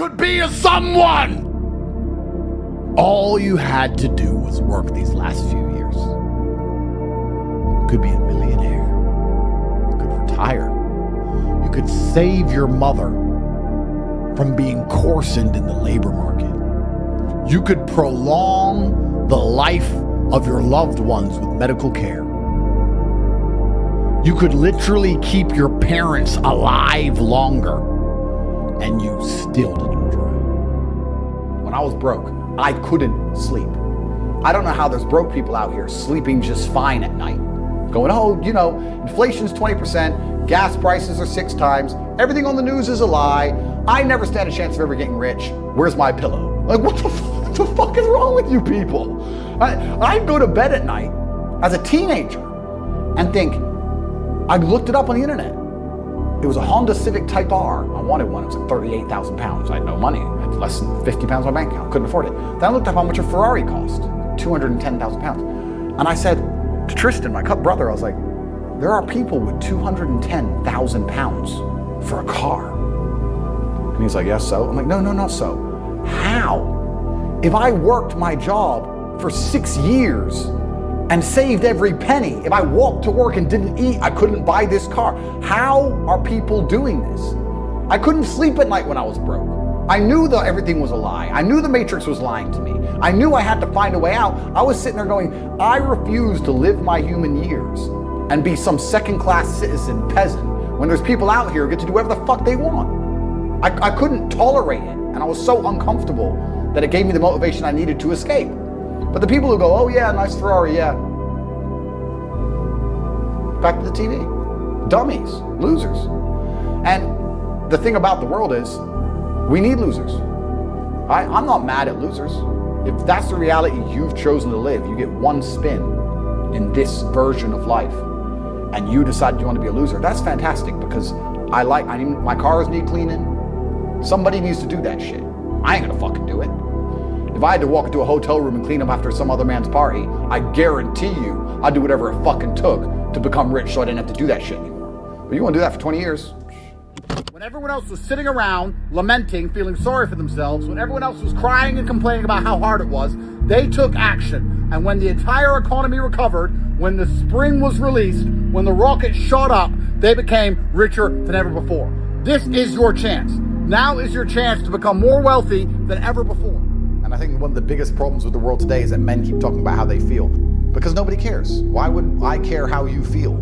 could be a someone. All you had to do was work these last few years. You could be a millionaire. You could retire. You could save your mother from being coarsened in the labor market. You could prolong the life of your loved ones with medical care. You could literally keep your parents alive longer, and you still didn't try. When I was broke, I couldn't sleep. I don't know how there's broke people out here sleeping just fine at night. Going, oh, you know, inflation's 20%, gas prices are 6 times, everything on the news is a lie, I never stand a chance of ever getting rich, where's my pillow? Like, what the fuck is wrong with you people? I'd go to bed at night as a teenager and think, I looked it up on the internet. It was a Honda Civic Type R. I wanted one. It was like 38,000 pounds. I had no money. I had less than 50 pounds in my bank account. Couldn't afford it. Then I looked up how much a Ferrari cost. 210,000 pounds. And I said to Tristan, my brother, I was like, there are people with 210,000 pounds for a car. And he's like, yes, so? I'm like, no, not so. How? If I worked my job for 6 years and saved every penny, if I walked to work and didn't eat, I couldn't buy this car. How are people doing this? I couldn't sleep at night when I was broke. I knew that everything was a lie. I knew the Matrix was lying to me. I knew I had to find a way out. I was sitting there going, I refuse to live my human years and be some second-class citizen peasant when there's people out here who get to do whatever the fuck they want. I couldn't tolerate it, and I was so uncomfortable that it gave me the motivation I needed to escape. But the people who go, oh yeah, nice Ferrari, yeah. Back to the TV. Dummies, losers. And the thing about the world is, we need losers. I'm not mad at losers. If that's the reality you've chosen to live, you get one spin in this version of life, and you decide you want to be a loser, that's fantastic, because my cars need cleaning. Somebody needs to do that shit. I ain't gonna fucking do it. If I had to walk into a hotel room and clean up after some other man's party, I guarantee you I'd do whatever it fucking took to become rich so I didn't have to do that shit anymore. But you want to do that for 20 years? When everyone else was sitting around, lamenting, feeling sorry for themselves, when everyone else was crying and complaining about how hard it was, they took action. And when the entire economy recovered, when the spring was released, when the rocket shot up, they became richer than ever before. This is your chance. Now is your chance to become more wealthy than ever before. And I think one of the biggest problems with the world today is that men keep talking about how they feel. Because nobody cares. Why would I care how you feel?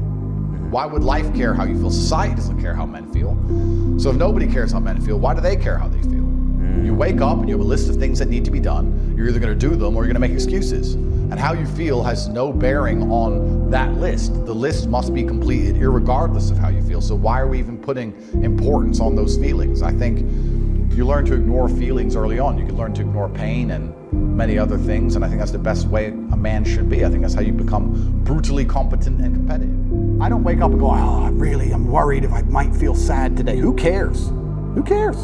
Why would life care how you feel? Society doesn't care how men feel. So if nobody cares how men feel, why do they care how they feel? You wake up and you have a list of things that need to be done. You're either going to do them or you're going to make excuses. And how you feel has no bearing on that list. The list must be completed irregardless of how you feel. So why are we even putting importance on those feelings? I think you learn to ignore feelings early on. You can learn to ignore pain and many other things, and I think that's the best way a man should be. I think that's how you become brutally competent and competitive. I don't wake up and go, I'm worried if I might feel sad today. Who cares? Who cares?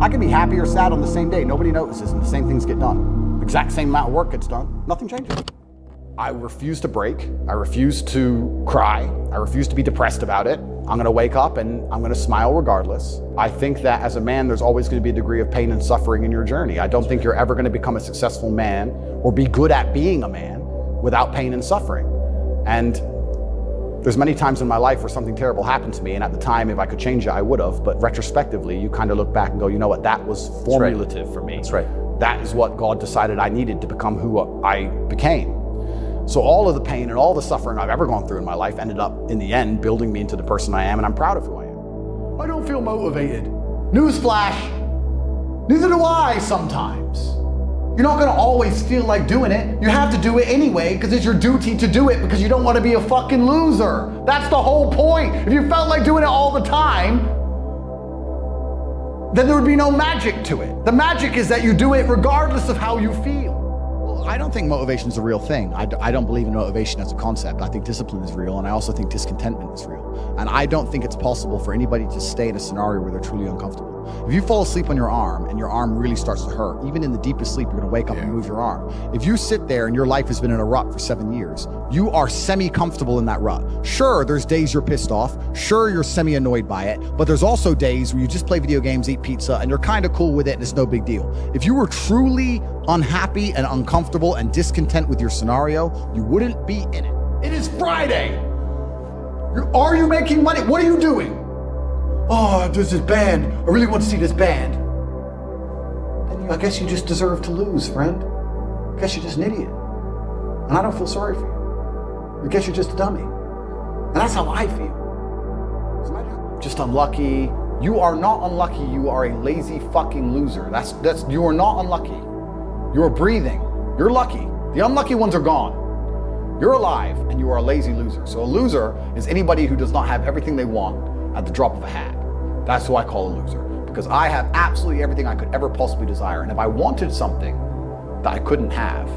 I can be happy or sad on the same day. Nobody notices, and the same things get done. Exact same amount of work gets done. Nothing changes. I refuse to break. I refuse to cry. I refuse to be depressed about it. I'm going to wake up and I'm going to smile regardless. I think that as a man, there's always going to be a degree of pain and suffering in your journey. I don't think you're ever going to become a successful man or be good at being a man without pain and suffering. And there's many times in my life where something terrible happened to me, and at the time, if I could change it, I would have. But retrospectively, you kind of look back and go, you know what, that was formulative for me. That's right. That is what God decided I needed to become who I became. So all of the pain and all the suffering I've ever gone through in my life ended up, in the end, building me into the person I am, and I'm proud of who I am. I don't feel motivated. Newsflash, neither do I sometimes. You're not gonna always feel like doing it. You have to do it anyway because it's your duty to do it because you don't want to be a fucking loser. That's the whole point. If you felt like doing it all the time, then there would be no magic to it. The magic is that you do it regardless of how you feel. I don't think motivation is a real thing. I don't believe in motivation as a concept. I think discipline is real, and I also think discontentment is real. And I don't think it's possible for anybody to stay in a scenario where they're truly uncomfortable. If you fall asleep on your arm and your arm really starts to hurt, even in the deepest sleep, you're gonna wake up and move your arm. If you sit there and your life has been in a rut for 7 years, you are semi-comfortable in that rut. Sure, there's days you're pissed off. Sure, you're semi-annoyed by it, but there's also days where you just play video games, eat pizza, and you're kind of cool with it and it's no big deal. If you were truly unhappy and uncomfortable and discontent with your scenario, you wouldn't be in it. It is Friday. Are you making money? What are you doing? Oh, there's this band. I really want to see this band. Then I guess you just deserve to lose, friend. I guess you're just an idiot. And I don't feel sorry for you. I guess you're just a dummy. And that's how I feel. Just unlucky. You are not unlucky. You are a lazy fucking loser. You are not unlucky. You are breathing. You're lucky. The unlucky ones are gone. You're alive and you are a lazy loser. So a loser is anybody who does not have everything they want at the drop of a hat. That's who I call a loser, because I have absolutely everything I could ever possibly desire. And if I wanted something that I couldn't have,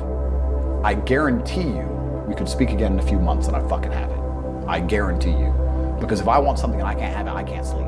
I guarantee you we could speak again in a few months and I fucking have it. I guarantee you. Because if I want something and I can't have it, I can't sleep.